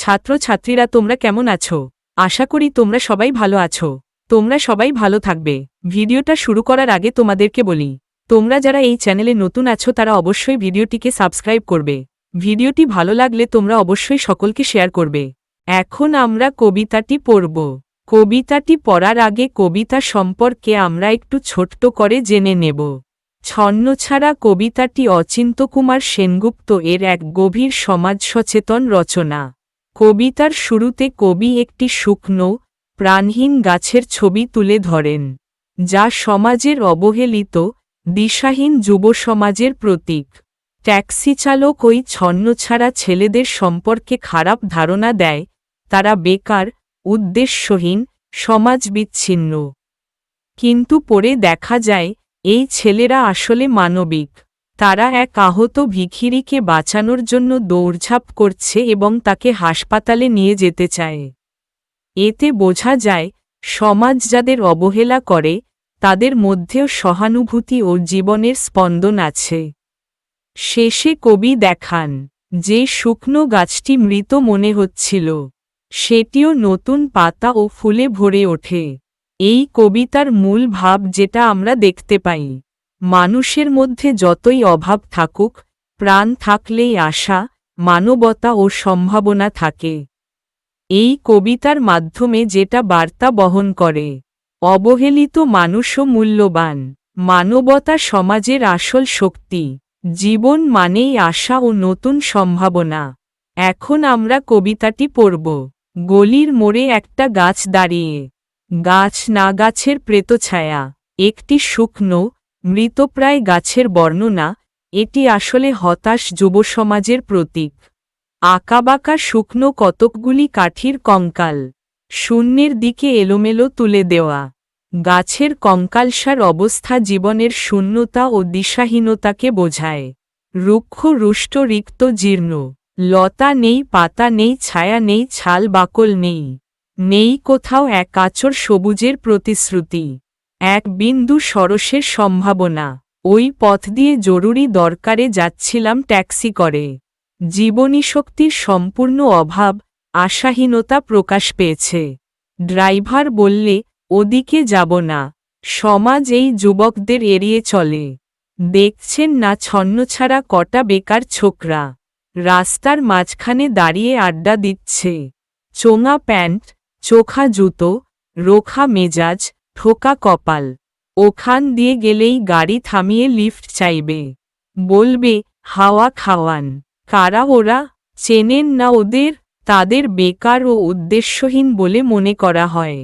ছাত্রছাত্রীরা তোমরা কেমন আছো? আশা করি তোমরা সবাই ভালো আছো। তোমরা সবাই ভালো থাকবে। ভিডিওটা শুরু করার আগে তোমাদেরকে বলি, তোমরা যারা এই চ্যানেলে নতুন আছো তারা অবশ্যই ভিডিওটিকে সাবস্ক্রাইব করবে। ভিডিওটি ভালো লাগলে তোমরা অবশ্যই সকলকে শেয়ার করবে। এখন আমরা কবিতাটি পড়ব। কবিতাটি পড়ার আগে কবিতা সম্পর্কে আমরা একটু ছোট্ট করে জেনে নেব। ছন্নছাড়া কবিতাটি অচিন্ত্যকুমার সেনগুপ্ত এর এক গভীর সমাজ সচেতন রচনা। কবিতার শুরুতে কবি একটি শুকনো, প্রাণহীন গাছের ছবি তুলে ধরেন, যা সমাজের অবহেলিত, দিশাহীন যুব সমাজের প্রতীক। ট্যাক্সি চালক ওই ছন্নছাড়া ছেলেদের সম্পর্কে খারাপ ধারণা দেয়, তারা বেকার, উদ্দেশ্যহীন, সমাজবিচ্ছিন্ন। কিন্তু পরে দেখা যায়, এই ছেলেরা আসলে মানবিক। তারা এক আহত ভিখিরিকে বাঁচানোর জন্য দৌড়ঝাঁপ করছে এবং তাকে হাসপাতালে নিয়ে যেতে চায়। এতে বোঝা যায়, সমাজ যাদের অবহেলা করে, তাদের মধ্যেও সহানুভূতি ও জীবনের স্পন্দন আছে। শেষে কবি দেখান, যে শুকনো গাছটি মৃত মনে হচ্ছিল, সেটিও নতুন পাতা ও ফুলে ভরে ওঠে। এই কবিতার মূল ভাব যেটা আমরা দেখতে পাই, মানুষের মধ্যে যতই অভাব থাকুক, প্রাণ থাকলেই আশা, মানবতা ও সম্ভাবনা থাকে। এই কবিতার মাধ্যমে যেটা বার্তা বহন করে, অবহেলিত মানুষও মূল্যবান, মানবতা সমাজের আসল শক্তি, জীবন মানেই আশা ও নতুন সম্ভাবনা। এখন আমরা কবিতাটি পড়ব। গলির মোড়ে একটা গাছ দাঁড়িয়ে, গাছ না গাছের প্রেতছায়া, একটি শুকনো, মৃতপ্রায় গাছের বর্ণনা। এটি আসলে হতাশ যুব সমাজের প্রতীক। আঁকাবাঁকা শুকনো কতকগুলি কাঠির কঙ্কাল, শূন্যের দিকে এলোমেলো তুলে দেওয়া। গাছের কঙ্কালসার অবস্থা জীবনের শূন্যতা ও দিশাহীনতাকে বোঝায়। রুক্ষ রুষ্ট রিক্ত জীর্ণ, লতা নেই, পাতা নেই, ছায়া নেই, ছাল বাকল নেই। নেই কোথাও এক আঁচড় সবুজের প্রতিশ্রুতি, এক বিন্দু সরসের সম্ভাবনা। ওই পথ দিয়ে জরুরি দরকারে যাচ্ছিলাম ট্যাক্সি করে। জীবনীশক্তির সম্পূর্ণ অভাব, আশাহীনতা প্রকাশ পেয়েছে। ড্রাইভার বললে, ওদিকে যাব না। সমাজ এই যুবকদের এড়িয়ে চলে। দেখছেন না ছন্নছাড়া কটা বেকার ছোকরা রাস্তার মাঝখানে দাঁড়িয়ে আড্ডা দিচ্ছে। চোঙা প্যান্ট, চোখা জুতো, রোখা মেজাজ, ঠোকা কপাল। ওখান দিয়ে গেলেই গাড়ি থামিয়ে লিফট চাইবে, বলবে হাওয়া খাওয়ান। কারা ওরা? চেনেন না ওদের? তাদের বেকার ও উদ্দেশ্যহীন বলে মনে করা হয়।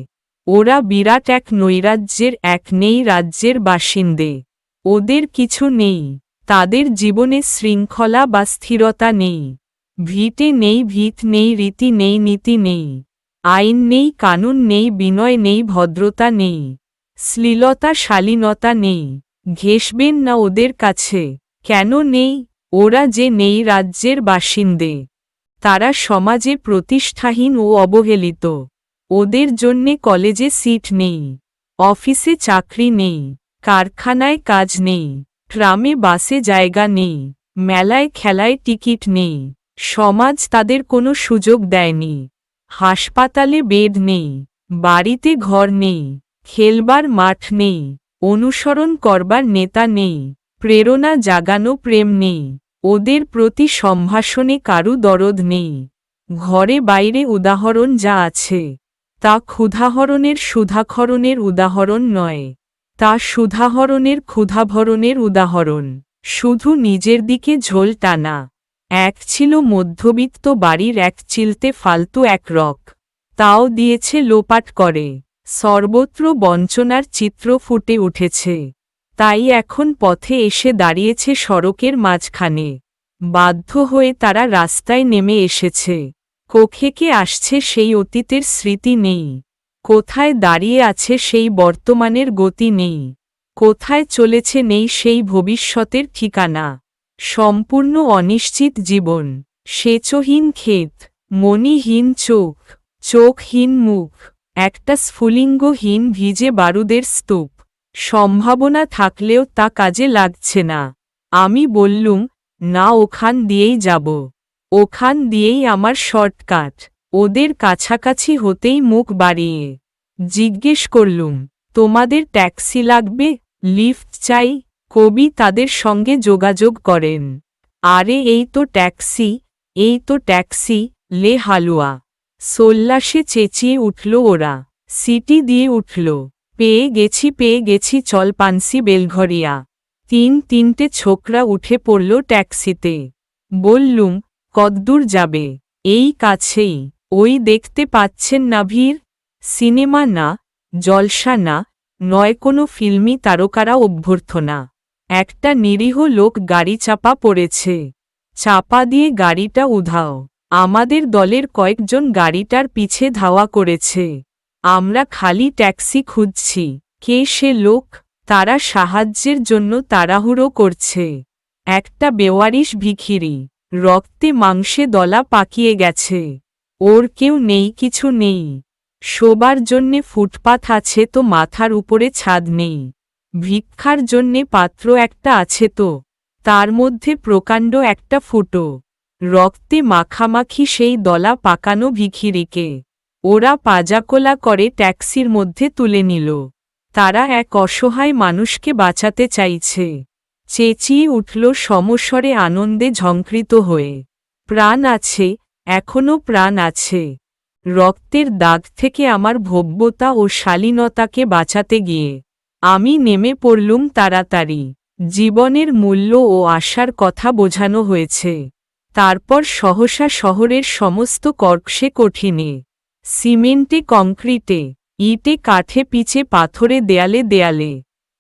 ওরা বিরাট এক নৈরাজ্যের, এক নেই রাজ্যের বাসিন্দে। ওদের কিছু নেই, তাদের জীবনে শৃঙ্খলা বা স্থিরতা নেই। ভিটে নেই, ভিত নেই, রীতি নেই, নীতি নেই। আইন নেই, কানুন নেই, বিনয় নেই, ভদ্রতা নেই। শ্লীলতা শালীনতা নেই। ঘেঁষবেন না ওদের কাছে। কেন নেই? ওরা যে নেই রাজ্যের বাসিন্দে। তারা সমাজে প্রতিষ্ঠাহীন ও অবহেলিত। ওদের জন্যে কলেজে সিট নেই, অফিসে চাকরি নেই, কারখানায় কাজ নেই, ট্রামে বাসে জায়গা নেই, মেলায় খেলায় টিকিট নেই। সমাজ তাদের কোনো সুযোগ দেয়নি। হাসপাতালে বেড নেই, বাড়িতে ঘর নেই, খেলবার মাঠ নেই, অনুসরণ করবার নেতা নেই, প্রেরণা জাগানো প্রেম নেই। ওদের প্রতি সম্ভাষণে কারু দরদ নেই। ঘরে বাইরে উদাহরণ যা আছে, তা ক্ষুধাহরণের সুধাখরণের উদাহরণ নয়, তা সুধাহরণের ক্ষুধাভরণের উদাহরণ। শুধু নিজের দিকে ঝোল টানা। এক ছিল মধ্যবিত্ত বাড়ির এক চিলতে ফালতু এক রক, তাও দিয়েছে লোপাট করে। সর্বত্র বঞ্চনার চিত্র ফুটে উঠেছে। তাই এখন পথে এসে দাঁড়িয়েছে সড়কের মাঝখানে। বাধ্য হয়ে তারা রাস্তায় নেমে এসেছে। কোখেকে আসছে সেই অতীতের স্মৃতি নেই। কোথায় দাঁড়িয়ে আছে সেই বর্তমানের গতি নেই। কোথায় চলেছে নেই সেই ভবিষ্যতের ঠিকানা। সম্পূর্ণ অনিশ্চিত জীবন, সেচহীন ক্ষেত, মণিহীন চোখ, চোখহীন মুখ, একটা স্ফুলিঙ্গহীন ভিজে বারুদের স্তূপ। সম্ভাবনা থাকলেও তা কাজে লাগছে না। আমি বললুম, না, ওখান দিয়েই যাব। ওখান দিয়েই আমার শর্টকাট। ওদের কাছাকাছি হতেই মুখ বাড়িয়ে জিজ্ঞেস করলুম, তোমাদের ট্যাক্সি লাগবে, লিফট চাই? কবি তাদের সঙ্গে যোগাযোগ করেন। আরে এই তো ট্যাক্সি, এই তো ট্যাক্সি, লে হালুয়া। সোল্লাসে চেঁচিয়ে উঠল ওরা। সিটি দিয়ে উঠল, পেয়ে গেছি চল পানসি বেলঘরিয়া। তিনটে ছোকরা উঠে পড়ল ট্যাক্সিতে। বললুম, কদ্দূর যাবে? এই কাছেই। ওই দেখতে পাচ্ছেন না ভিড়? সিনেমা না, জলসা না, নয় কোনো ফিল্মি তারকারা অভ্যর্থনা। একটা নিরীহ লোক গাড়ি চাপা পড়েছে। চাপা দিয়ে গাড়িটা উধাও। আমাদের দলের কয়েকজন গাড়িটার পিছে ধাওয়া করেছে। আমরা খালি ট্যাক্সি খুঁজছি। কে সে লোক? তারা সাহায্যের জন্য তাড়াহুড়ো করছে। একটা বেওয়ারিশ ভিখিরি, রক্তে মাংসে দলা পাকিয়ে গেছে। ওর কেউ নেই, কিছু নেই। শোবার জন্যে ফুটপাথ আছে তো মাথার উপরে ছাদ নেই। ভিক্ষার জন্যে পাত্র একটা আছে তো, তার মধ্যে প্রকাণ্ড একটা ফুটো। রক্তে মাখামাখি সেই দলা পাকানো ভিখিরিকে ওরা পাজাকোলা করে ট্যাক্সির মধ্যে তুলে নিল। তারা এক অসহায় মানুষকে বাঁচাতে চাইছে। চেঁচিয়ে উঠল সমস্বরে, আনন্দে ঝংকৃত হয়ে। প্রাণ আছে, এখনো প্রাণ আছে। রক্তের দাগ থেকে আমার ভব্যতা ও শালীনতাকে বাঁচাতে গিয়ে আমি নেমে পড়লুম তাড়াতাড়ি। জীবনের মূল্য ও আশার কথা বোঝানো হয়েছে। তারপর সহসা শহরের সমস্ত কর্কশে কঠিনে, সিমেন্টে কংক্রিটে, ইটে কাঠে পিচে পাথরে দেয়ালে দেয়ালে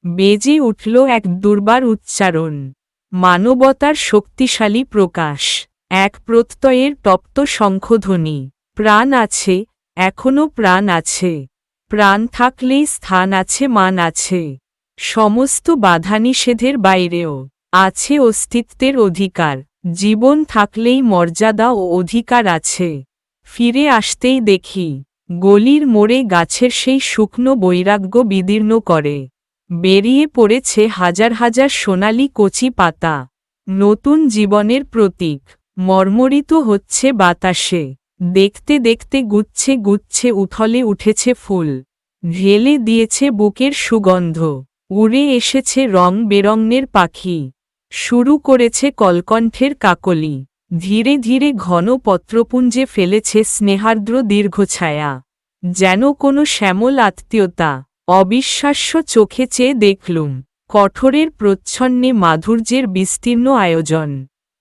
বেজে উঠল এক দুর্বার উচ্চারণ, মানবতার শক্তিশালী প্রকাশ, এক প্রত্যয়ের তপ্ত শঙ্খধ্বনি। প্রাণ আছে, এখনো প্রাণ আছে। প্রাণ থাকলেই স্থান আছে, মান আছে। সমস্ত বাধানিষেধের বাইরেও আছে অস্তিত্বের অধিকার। জীবন থাকলেই মর্যাদা ও অধিকার আছে। ফিরে আসতেই দেখি গলির মোড়ে গাছের সেই শুকনো বৈরাগ্য বিদীর্ণ করে বেরিয়ে পড়েছে হাজার হাজার সোনালি কচি পাতা। নতুন জীবনের প্রতীক মর্মরিত হচ্ছে বাতাসে। দেখতে দেখতে গুচ্ছে গুচ্ছে উথলে উঠেছে ফুল। ঢেলে দিয়েছে বুকের সুগন্ধ। উড়ে এসেছে রং বেরঙের পাখি। শুরু করেছে কলকণ্ঠের কাকলি। ধীরে ধীরে ঘন পত্রপুঞ্জে ফেলেছে স্নেহার্দ্র দীর্ঘছায়া। যেন কোনো শ্যামল আত্মীয়তা। অবিশ্বাস্য চোখে চেয়ে দেখলুম কঠোরের প্রচ্ছন্নে মাধুর্যের বিস্তীর্ণ আয়োজন।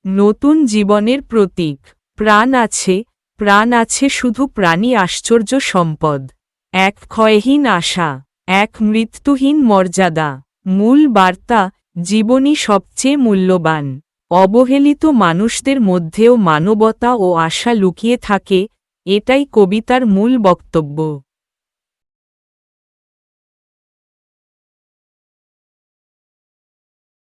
নতুন জীবনের প্রতীক। প্রাণ আছে, প্রাণ আছে, শুধু প্রাণী আশ্চর্য সম্পদ। এক ক্ষয়হীন আশা, এক মৃত্যুহীন মর্যাদা। মূল বার্তা, জীবনই সবচেয়ে মূল্যবান। অবহেলিত মানুষদের মধ্যেও মানবতা ও আশা লুকিয়ে থাকে, এটাই কবিতার মূল বক্তব্য।